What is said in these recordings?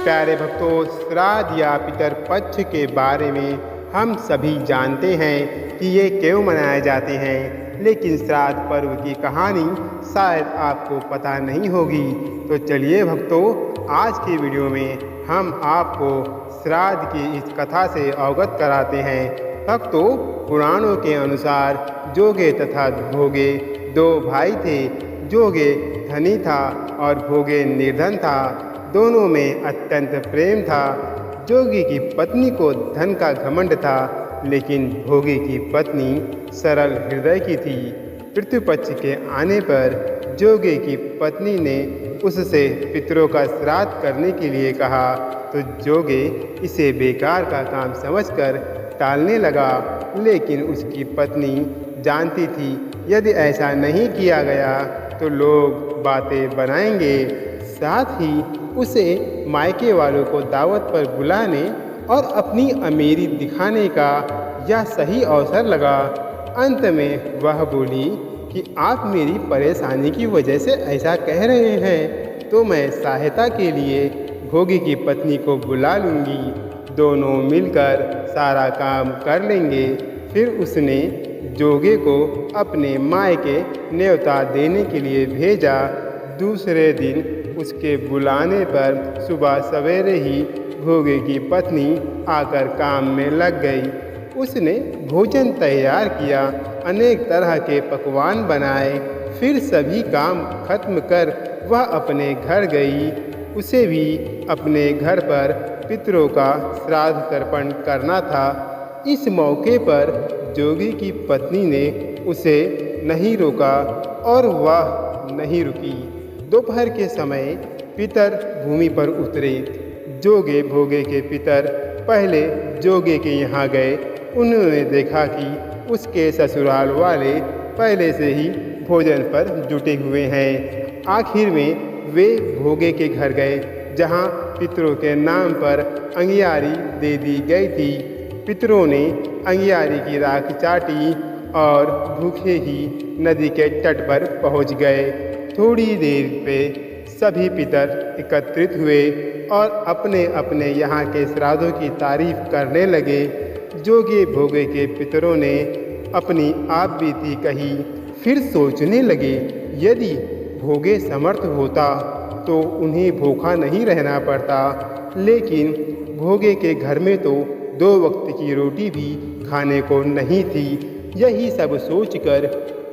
प्यारे भक्तों, श्राद्ध या पितर पक्ष के बारे में हम सभी जानते हैं कि ये क्यों मनाए जाते हैं, लेकिन श्राद्ध पर्व की कहानी शायद आपको पता नहीं होगी। तो चलिए भक्तों, आज की वीडियो में हम आपको श्राद्ध की इस कथा से अवगत कराते हैं। भक्तों, पुराणों के अनुसार जोगे तथा भोगे दो भाई थे। जोगे धनी था और भोगे निर्धन था। दोनों में अत्यंत प्रेम था। जोगी की पत्नी को धन का घमंड था, लेकिन भोगे की पत्नी सरल हृदय की थी। पितृपक्ष के आने पर जोगे की पत्नी ने उससे पितरों का श्राद्ध करने के लिए कहा, तो जोगे इसे बेकार का काम समझकर टालने लगा। लेकिन उसकी पत्नी जानती थी, यदि ऐसा नहीं किया गया तो लोग बातें बनाएंगे। साथ ही उसे मायके वालों को दावत पर बुलाने और अपनी अमीरी दिखाने का यह सही अवसर लगा। अंत में वह बोली कि आप मेरी परेशानी की वजह से ऐसा कह रहे हैं, तो मैं सहायता के लिए भोगी की पत्नी को बुला लूँगी। दोनों मिलकर सारा काम कर लेंगे। फिर उसने जोगे को अपने मायके न्योता देने के लिए भेजा। दूसरे दिन उसके बुलाने पर सुबह सवेरे ही भोगे की पत्नी आकर काम में लग गई। उसने भोजन तैयार किया, अनेक तरह के पकवान बनाए। फिर सभी काम खत्म कर वह अपने घर गई। उसे भी अपने घर पर पितरों का श्राद्ध तर्पण करना था। इस मौके पर जोगी की पत्नी ने उसे नहीं रोका और वह नहीं रुकी। दोपहर के समय पितर भूमि पर उतरे। जोगे भोगे के पितर पहले जोगे के यहाँ गए। उन्होंने देखा कि उसके ससुराल वाले पहले से ही भोजन पर जुटे हुए हैं। आखिर में वे भोगे के घर गए, जहाँ पितरों के नाम पर अंगियारी दे दी गई थी। पितरों ने अंगियारी की राख चाटी और भूखे ही नदी के तट पर पहुँच गए। थोड़ी देर पे सभी पितर एकत्रित हुए और अपने अपने यहाँ के श्राद्धों की तारीफ करने लगे। जोगे भोगे के पितरों ने अपनी आप बीती कही। फिर सोचने लगे, यदि भोगे समर्थ होता तो उन्हें भूखा नहीं रहना पड़ता, लेकिन भोगे के घर में तो 2 वक्त की रोटी भी खाने को नहीं थी। यही सब सोचकर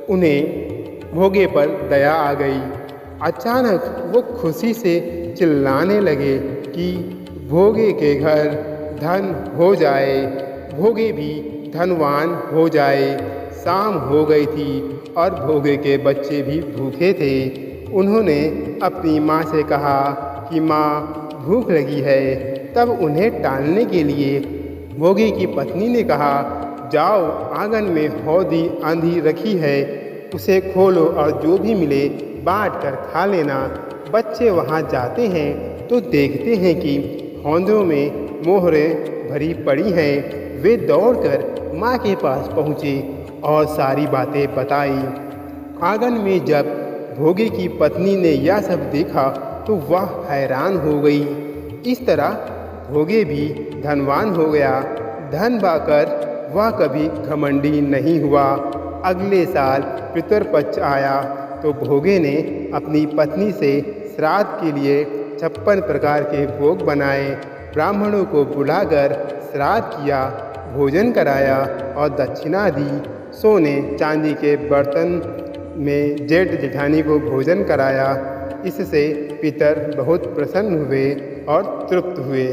उन्हें भोगे पर दया आ गई। अचानक वो खुशी से चिल्लाने लगे कि भोगे के घर धन हो जाए, भोगे भी धनवान हो जाए। शाम हो गई थी और भोगे के बच्चे भी भूखे थे। उन्होंने अपनी माँ से कहा कि माँ, भूख लगी है। तब उन्हें टालने के लिए भोगे की पत्नी ने कहा, जाओ, आंगन में हौदी आंधी रखी है, उसे खोलो और जो भी मिले बांट कर खा लेना। बच्चे वहाँ जाते हैं तो देखते हैं कि हौदों में मोहरें भरी पड़ी हैं। वे दौड़कर माँ के पास पहुँचे और सारी बातें बताई। आंगन में जब भोगे की पत्नी ने यह सब देखा तो वह हैरान हो गई। इस तरह भोगे भी धनवान हो गया। धन पाकर वह कभी घमंडी नहीं हुआ। अगले साल पितरपक्ष आया तो भोगे ने अपनी पत्नी से श्राद्ध के लिए 56 प्रकार के भोग बनाए। ब्राह्मणों को बुलाकर श्राद्ध किया, भोजन कराया और दक्षिणा दी। सोने चांदी के बर्तन में जेठ जेठानी को भोजन कराया। इससे पितर बहुत प्रसन्न हुए और तृप्त हुए।